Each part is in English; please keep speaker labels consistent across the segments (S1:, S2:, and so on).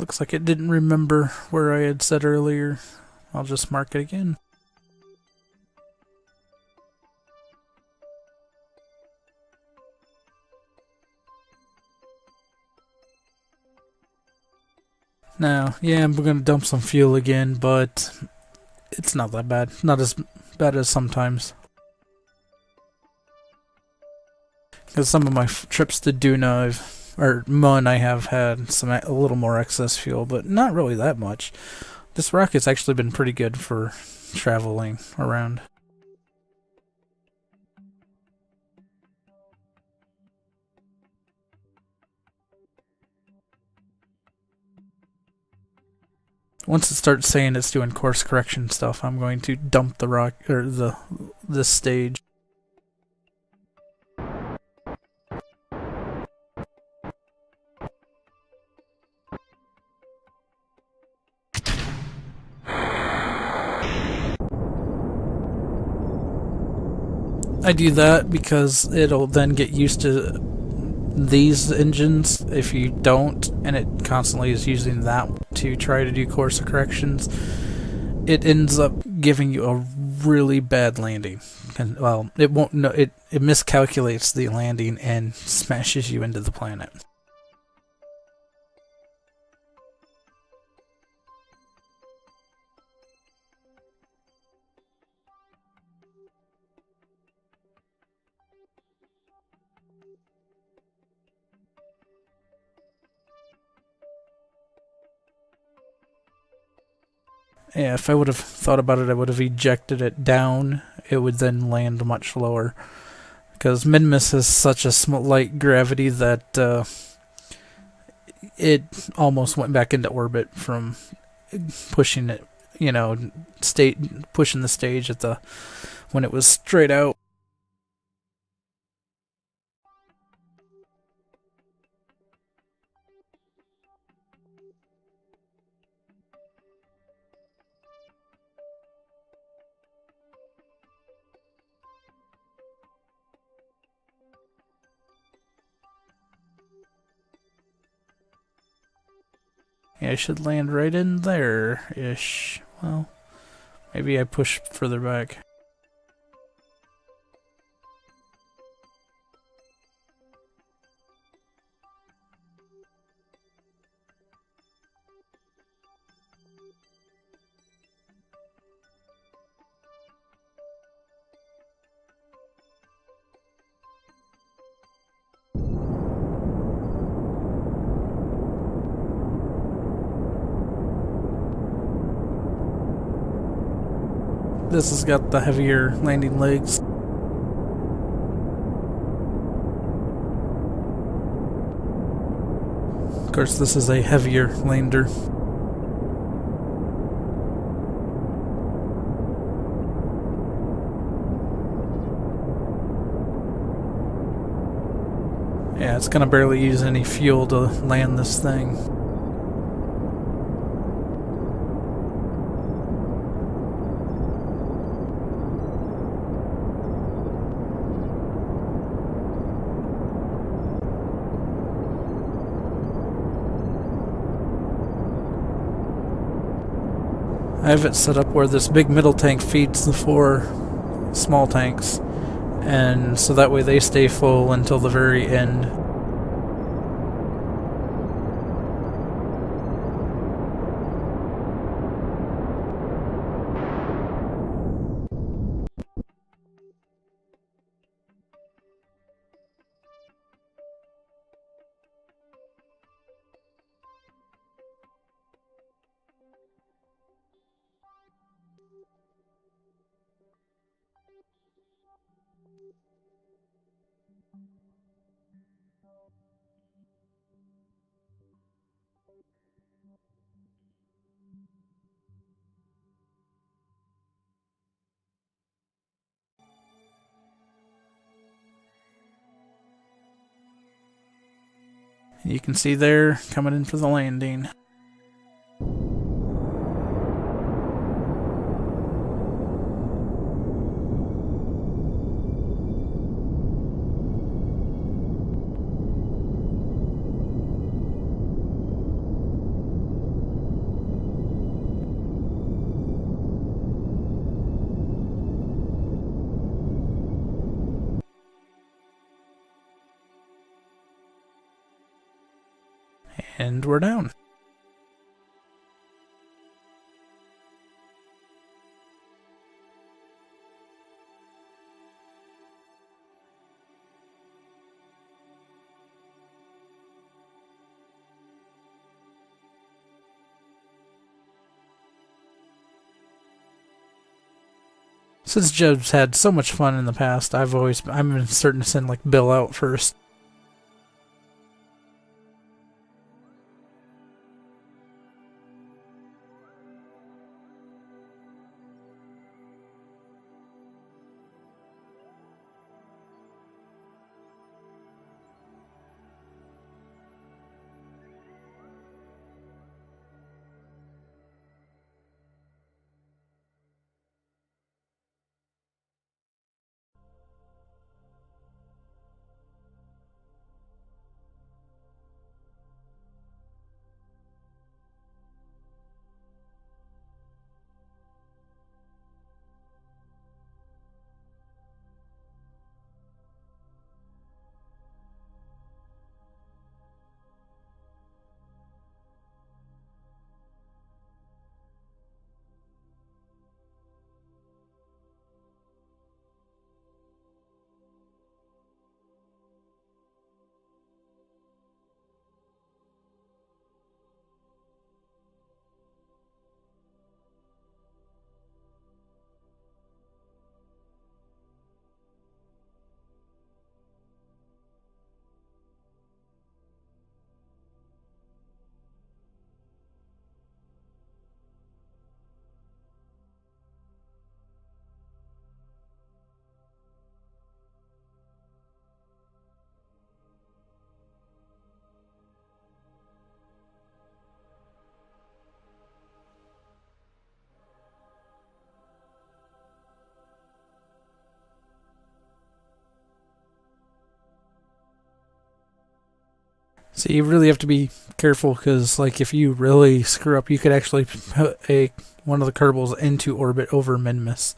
S1: Looks like it didn't remember where I had said earlier. I'll just mark it again. Now, yeah, I'm gonna dump some fuel again, but it's not that bad. Not as bad as sometimes. Because some of my trips to Duna or Mun, I have had a little more excess fuel, but not really that much. This rocket's actually been pretty good for traveling around. Once it starts saying it's doing course correction stuff, I'm going to dump the rock or this stage. I do that because it'll then get used to these engines. If you don't, and it constantly is using that to try to do course corrections, it ends up giving you a really bad landing. And well, it won't know it miscalculates the landing and smashes you into the planet. Yeah, if I would have thought about it, I would have ejected it down. It would then land much lower. Because Minmus has such a light gravity that it almost went back into orbit from pushing it, pushing the stage when it was straight out. Yeah, I should land right in there-ish. Well, maybe I push further back. This has got the heavier landing legs. Of course, this is a heavier lander. Yeah, it's gonna barely use any fuel to land this thing. I have it set up where this big middle tank feeds the 4 small tanks, and so that way they stay full until the very end. You can see there, coming in for the landing. And we're down. Since Jeb's had so much fun in the past, I'm been certain to send like Bill out first. So you really have to be careful because, like, if you really screw up, you could actually put one of the Kerbals into orbit over Minmus.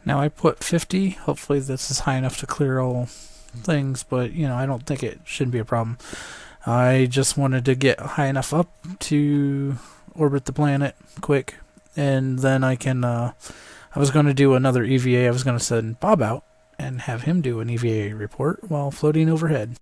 S1: Now I put 50. Hopefully this is high enough to clear all things, but I don't think it should be a problem. I just wanted to get high enough up to orbit the planet quick, and then I was going to do another EVA. I was going to send Bob out and have him do an EVA report while floating overhead.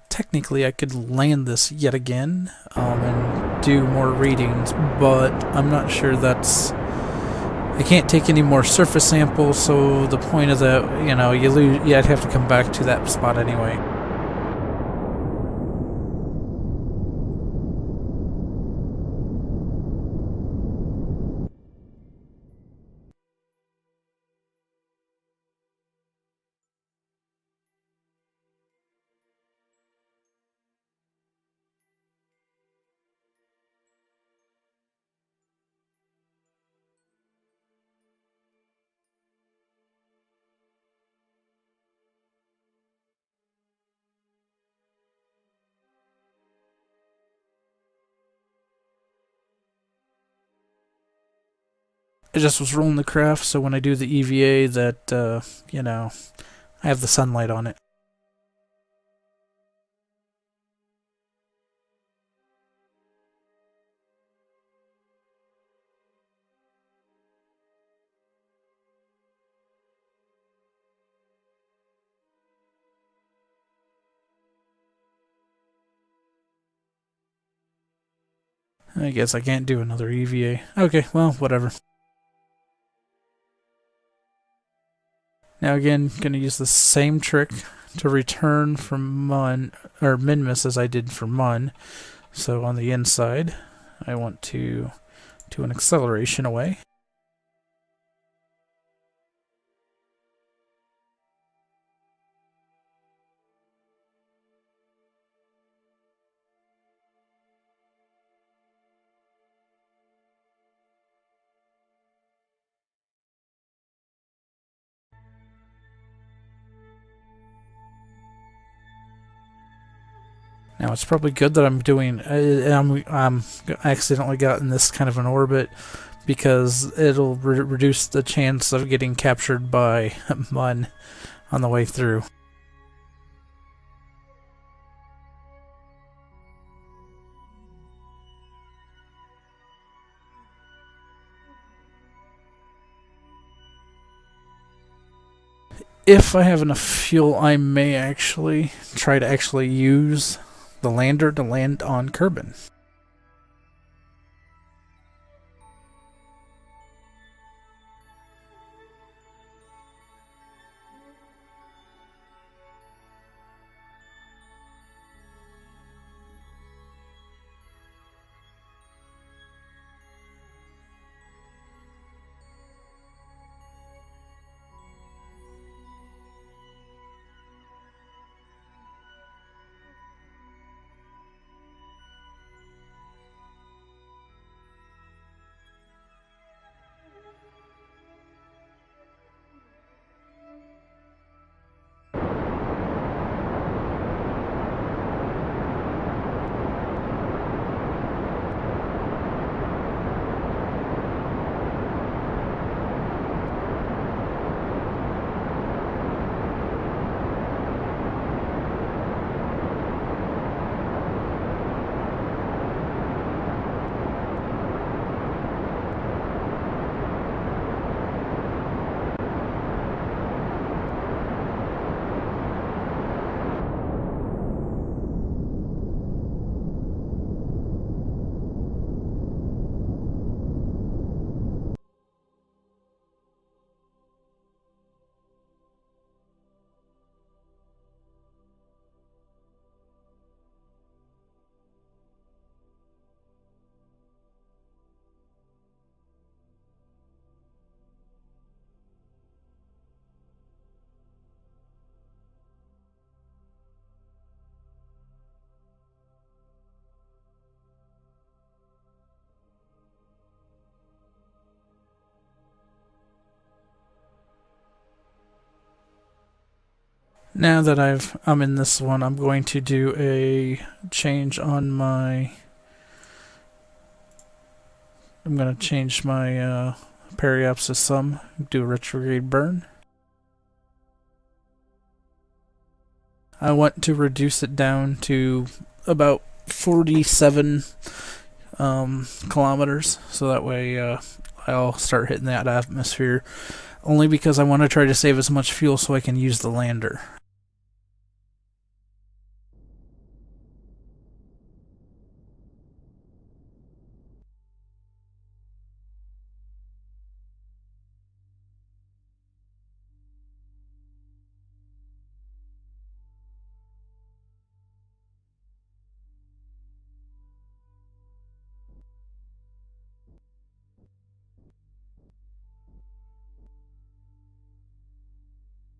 S1: Technically, I could land this yet again and do more readings, but I'm not sure that's... I can't take any more surface samples, so the point of that, you lose. I'd have to come back to that spot anyway. I just was rolling the craft, so when I do the EVA, that I have the sunlight on it. I guess I can't do another EVA. Okay, well, whatever. Now again, going to use the same trick to return from Mun, or Minmus, as I did for Mun. So on the inside, I want to do an acceleration away. Now it's probably good that I'm doing. I'm accidentally got in this kind of an orbit because it'll reduce the chance of getting captured by Mun on the way through. If I have enough fuel, I may actually try to use the lander to land on Kerbin. Now that I'm in this one, I'm going to do a change on my... I'm going to change my periapsis sum, do a retrograde burn. I want to reduce it down to about 47 kilometers, so that way I'll start hitting that atmosphere, only because I want to try to save as much fuel so I can use the lander.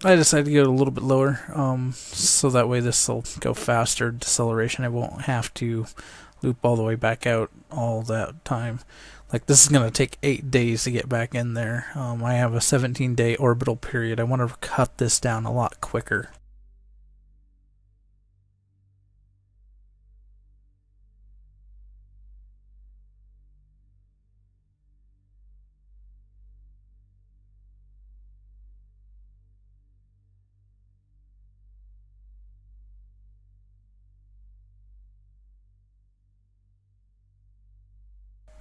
S1: I decided to go a little bit lower, so that way this will go faster deceleration. I won't have to loop all the way back out all that time. Like, this is going to take 8 days to get back in there. I have a 17-day orbital period. I want to cut this down a lot quicker.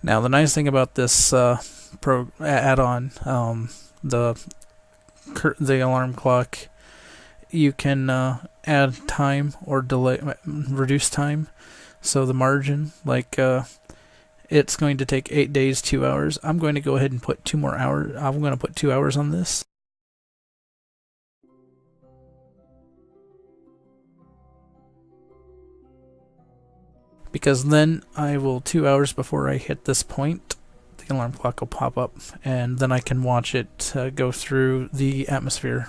S1: Now, the nice thing about this add-on, the alarm clock, you can add time or reduce time. So the margin, like it's going to take 8 days, 2 hours. I'm going to go ahead and put 2 more hours. I'm going to put 2 hours on this. Because then I will, 2 hours before I hit this point, the alarm clock will pop up, and then I can watch it go through the atmosphere.